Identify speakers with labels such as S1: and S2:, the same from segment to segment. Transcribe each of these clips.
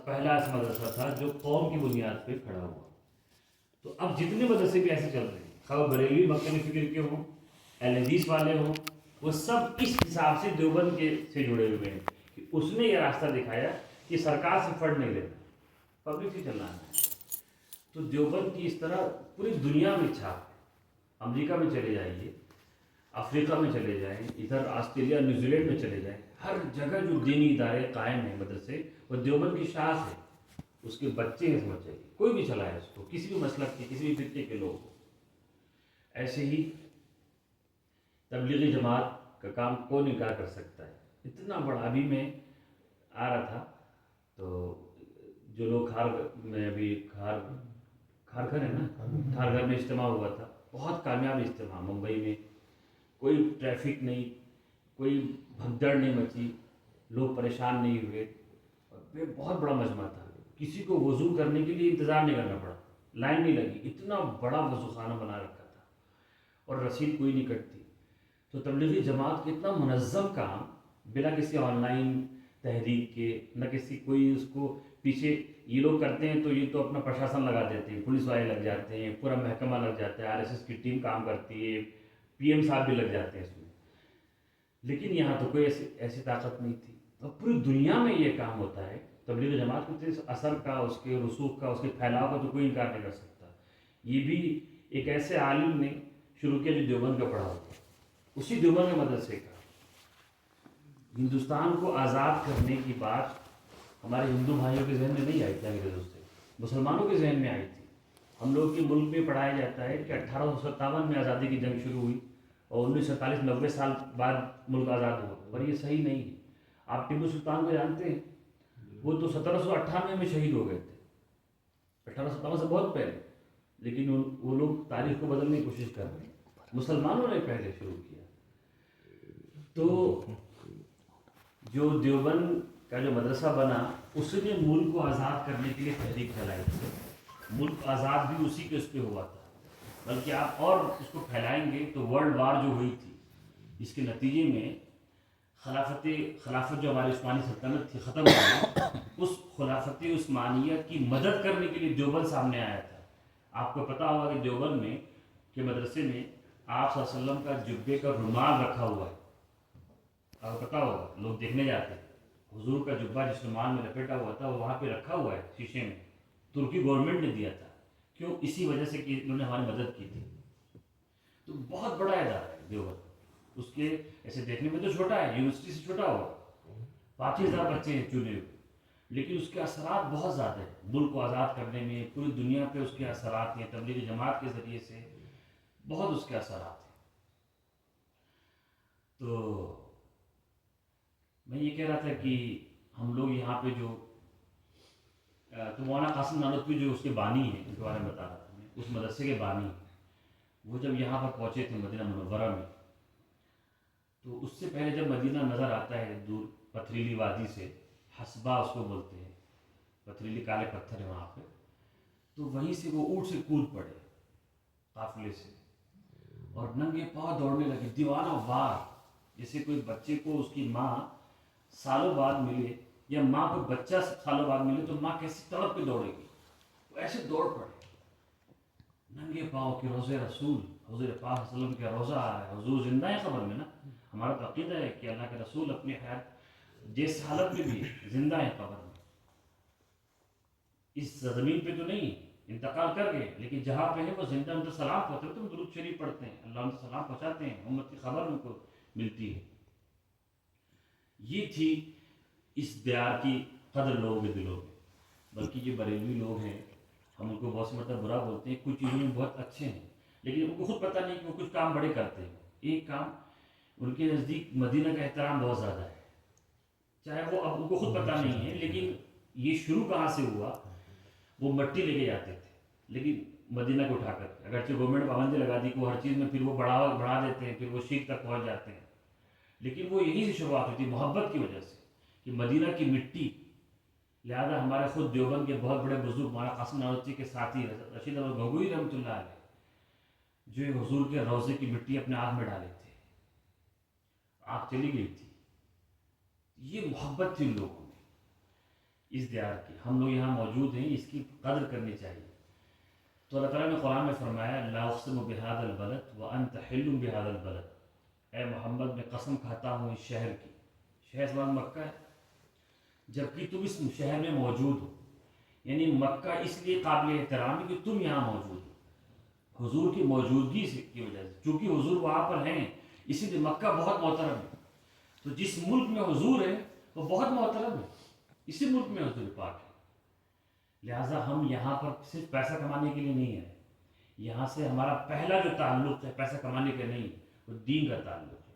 S1: پہلا ایسا مدرسہ تھا جو قوم کی بنیاد پہ کھڑا ہوا. تو اب جتنے مدرسے بھی ایسے چل رہے ہیں، خواہ بریلوی مکہ میں فکر کے ہوں، اہل حدیث والے ہوں، وہ سب اس حساب سے دیوبند کے سے جڑے ہوئے ہیں کہ اس نے یہ راستہ دکھایا کہ سرکار سے فنڈ نہیں لینا، پبلک سے چلانا ہے. تو دیوبند کی اس طرح پوری دنیا میں چھاپ ہے. امریکہ میں چلے جائیے، افریقہ میں چلے جائیں، ادھر آسٹریلیا نیوزی لینڈ میں چلے جائیں، ہر جگہ جو دینی ادارے قائم ہیں مدرسے، وہ دیوبند کی شاخ ہے. اس کے بچے ہیں، سمجھ جائیے، کوئی بھی چلائے اس کو، کسی بھی مسلک کے، کسی بھی فرقے کے لوگ. ایسے ہی تبلیغی جماعت کا کام کون انکار کر سکتا ہے؟ اتنا بڑا. ابھی میں آ رہا تھا تو جو لوگ میں ابھی کھارگھر ہے نا، کھارگھر میں اجتماع ہوا تھا، بہت کامیاب اجتماع ممبئی میں. کوئی ٹریفک نہیں، کوئی بھگدڑ نہیں مچی، لوگ پریشان نہیں ہوئے. بہت بڑا مجمع تھا، کسی کو وضو کرنے کے لیے انتظار نہیں کرنا پڑا، لائن نہیں لگی، اتنا بڑا وضو خانہ بنا رکھا تھا اور رسید کوئی نہیں کٹتی. تو تبلیغی جماعت کے اتنا منظم کام، بلا کسی آن لائن تحریک کے، نہ کسی کوئی اس کو پیچھے. یہ لوگ کرتے ہیں تو یہ تو اپنا پرشاسن لگا دیتے ہیں، پولیس والے لگ جاتے ہیں، پورا محکمہ لگ جاتا ہے، RSS کی ٹیم کام کرتی ہے، PM صاحب بھی لگ جاتے ہیں اس میں. لیکن یہاں تو کوئی ایسی طاقت نہیں تھی. اور پوری دنیا میں یہ کام ہوتا ہے. تبلیغ جماعت کے اثر کا، اس کے رسوخ کا، اس کے پھیلاؤ کا تو کوئی انکار نہیں کر سکتا. یہ بھی ایک ایسے عالم نے شروع کیا جو دیوبند کا پڑھا ہوتا ہے، اسی دیوبند کے مدرسے کا. ہندوستان کو آزاد کرنے کی بات ہمارے ہندو بھائیوں کے ذہن میں نہیں آئی تھی انگریزوں سے، مسلمانوں کے ذہن میں آئی تھی. ہم لوگ کے ملک میں پڑھایا جاتا ہے کہ 1857 میں آزادی کی جنگ شروع ہوئی اور 1947 90 سال بعد ملک آزاد ہوا، پر یہ صحیح نہیں ہے. آپ ٹیپو سلطان کو جانتے ہیں، وہ تو 1798 میں شہید ہو گئے تھے، 1857 سے بہت پہلے. لیکن وہ لوگ تاریخ کو بدلنے کی کوشش کر رہے ہیں. مسلمانوں نے پہلے شروع کیا. تو جو دیوبند کا جو مدرسہ بنا، اس نے ملک کو آزاد کرنے کے لیے تحریک چلائی تھی. ملک آزاد بھی اسی کے اس پہ ہوا تھا. بلکہ آپ اور اس کو پھیلائیں گے تو ورلڈ وار جو ہوئی تھی، اس کے نتیجے میں خلافت جو ہماری عثمانی سلطنت تھی ختم ہو گئی. اس خلافت عثمانیہ کی مدد کرنے کے لیے دیوبند سامنے آیا تھا. آپ کو پتا ہوگا کہ دیوبند میں کے مدرسے میں آپ صلی اللہ علیہ وسلم کا جبے کا رومال رکھا ہوا ہے. آپ کو پتا ہوگا، لوگ دیکھنے جاتے ہیں. حضور کا جبہ جس رومال میں لپیٹا ہوا تھا وہ وہاں پہ رکھا ہوا ہے شیشے میں. ترکی گورنمنٹ نے دیا تھا. کیوں؟ اسی وجہ سے کہ انہوں نے ہماری مدد کی تھی. تو بہت بڑا ادارہ ہے دیوبند. اس کے ایسے دیکھنے میں تو چھوٹا ہے، یونیورسٹی سے چھوٹا ہوگا، 5000 بچے ہیں چنے ہوئے، لیکن اس کے اثرات بہت زیادہ ہیں. ملک کو آزاد کرنے میں پوری دنیا پہ اس کے اثرات ہیں. تبلیغی جماعت کے ذریعے سے بہت اس کے اثرات ہیں. تو میں یہ کہہ رہا تھا کہ ہم لوگ یہاں پہ جو تو مولانا قاسم نانوتوی جو اس کے بانی ہیں، ان کے بارے میں بتا رہا تھا میں، اس مدرسے کے بانی، وہ جب یہاں پر پہنچے تھے مدینہ منورہ میں، تو اس سے پہلے جب مدینہ نظر آتا ہے دور پتھریلی وادی سے، حسبہ اس کو بولتے ہیں، پتھریلی کالے پتھر ہے وہاں پہ، تو وہیں سے وہ اونٹ سے کود پڑے قافلے سے اور ننگے پاؤں دوڑنے لگے دیوانہ وار. جیسے کوئی بچے کو اس کی ماں سالوں بعد ملے، یا ماں کو بچہ سالوں بعد ملے تو ماں کیسی تڑپ کے دوڑے گی، وہ ایسے دوڑ پڑے ننگے پاؤں کہ روزے رسول، حضور پاک صلی اللہ علیہ وسلم کا روزہ آ رہا ہے، حضور زندہ ہے قبر میں نا. ہمارا تو عقیدہ ہے کہ اللہ کے رسول اپنی حیات جس حالت میں بھی زندہ ہے قبر میں، اس زمین پہ تو نہیں، انتقال کر گئے، لیکن جہاں پہ ہے وہ زندہ. ان سے سلام پہنچتے ہیں، تم درود شریف پڑھتے ہیں، اللہ ان سے سلام پہنچاتے ہیں، امت کی خبر ان کو ملتی ہے. یہ تھی اس دیار کی قدر لوگوں کے دلوں میں. بلکہ یہ بریلوی لوگ ہیں، ہم ان کو بہت سی مرتبہ برا بولتے ہیں، کچھ چیزوں میں بہت اچھے ہیں، لیکن ان کو خود پتہ نہیں کہ وہ کچھ کام بڑے کرتے ہیں. ایک کام، ان کے نزدیک مدینہ کا احترام بہت زیادہ ہے، چاہے وہ اب ان کو خود پتہ نہیں ہے. لیکن یہ شروع کہاں سے ہوا؟ وہ مٹی لے کے جاتے تھے، لیکن مدینہ کو اٹھا کر، اگرچہ گورنمنٹ پابندی لگا دی کہ وہ ہر چیز میں پھر وہ بڑھا دیتے ہیں، پھر وہ شیخ تک پہنچ جاتے ہیں، لیکن وہ یہیں سے شروعات ہوئی تھی محبت کی وجہ سے کہ مدینہ کی مٹی. لہذا ہمارے خود دیوبند کے بہت بڑے بزرگ مولانا قاسم نانوتوی کے ساتھی رشید احمد گنگوئی رحمۃ اللہ علیہ، جو حضور کے روضے کی مٹی اپنے آنکھ میں ڈالے تھے، آنکھ چلی گئی تھی. یہ محبت تھی ان لوگوں میں. اس دیار کی، ہم لوگ یہاں موجود ہیں، اس کی قدر کرنی چاہیے۔ تو اللہ تعالیٰ نے قرآن میں فرمایا لا اقسم بہذا البلد وانت حل بہذا البلد، اے محمد میں قسم کھاتا ہوں اس شہر کی، شہر سے مراد مکہ ہے، جبکہ تم اس شہر میں موجود ہو، یعنی مکہ اس لیے قابل احترام ہے کہ تم یہاں موجود ہو، حضور کی موجودگی کی وجہ سے، چونکہ حضور وہاں پر ہیں اسی لیے مکہ بہت محترم ہے۔ تو جس ملک میں حضور ہے وہ بہت محترم ہے، اسی ملک میں حضور پاک ہے، لہٰذا ہم یہاں پر صرف پیسہ کمانے کے لیے نہیں ہیں، یہاں سے ہمارا پہلا جو تعلق ہے پیسہ کمانے کا نہیں، وہ دین کا تعلق ہے،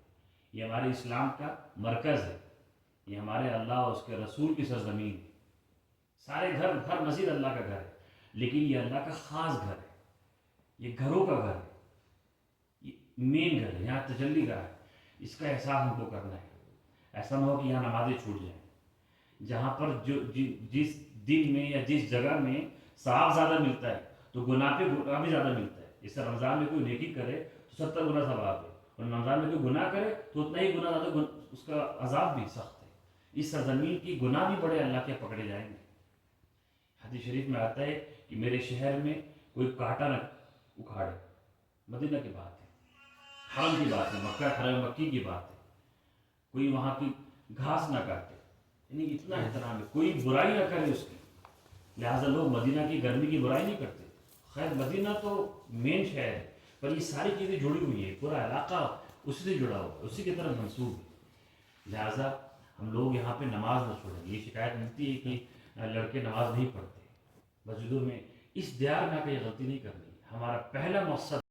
S1: یہ ہمارے اسلام کا مرکز ہے، یہ ہمارے اللہ اور اس کے رسول کی سرزمین ہے۔ سارے گھر مسجد اللہ کا گھر ہے، لیکن یہ اللہ کا خاص گھر ہے، یہ گھروں کا گھر ہے، یہ مین گھر ہے، یہاں تجلی گاہ ہے، اس کا احساس ہم کو کرنا ہے۔ ایسا نہ ہو کہ یہاں نمازیں چھوٹ جائیں، جہاں پر جس دن میں یا جس جگہ میں ثواب زیادہ ملتا ہے تو گناہ پہ گناہ بھی زیادہ ملتا ہے، جیسے رمضان میں کوئی نیکی کرے تو 70 گنا ثواب ہے، اور رمضان میں کوئی گناہ کرے تو اتنا ہی گناہ زیادہ، اس کا عذاب بھی سخت ہے۔ اس سرزمین کی گناہ بھی بڑے اللہ کے پکڑے جائیں گے۔ حدیث شریف میں آتا ہے کہ میرے شہر میں کوئی کانٹا نہ اکھاڑے، مدینہ کی بات ہے، حرم کی بات ہے، مکہ حرم مکی کی بات ہے، کوئی وہاں کی گھاس نہ کاٹے، یعنی اتنا احترام ہے، کوئی برائی نہ کرے اس کی، لہٰذا لوگ مدینہ کی گرمی کی برائی نہیں کرتے۔ خیر مدینہ تو مین شہر ہے، پر یہ ساری چیزیں جڑی ہوئی ہیں، پورا علاقہ اسی سے جڑا ہوا ہے، اسی کی طرف منسوب ہے، لہٰذا ہم لوگ یہاں پہ نماز نہ چھوڑیں۔ یہ شکایت ملتی ہے کہ لڑکے نماز نہیں پڑھتے مسجدوں میں، اس دیار میں آ کے یہ غلطی نہیں کرنی، ہمارا پہلا مقصد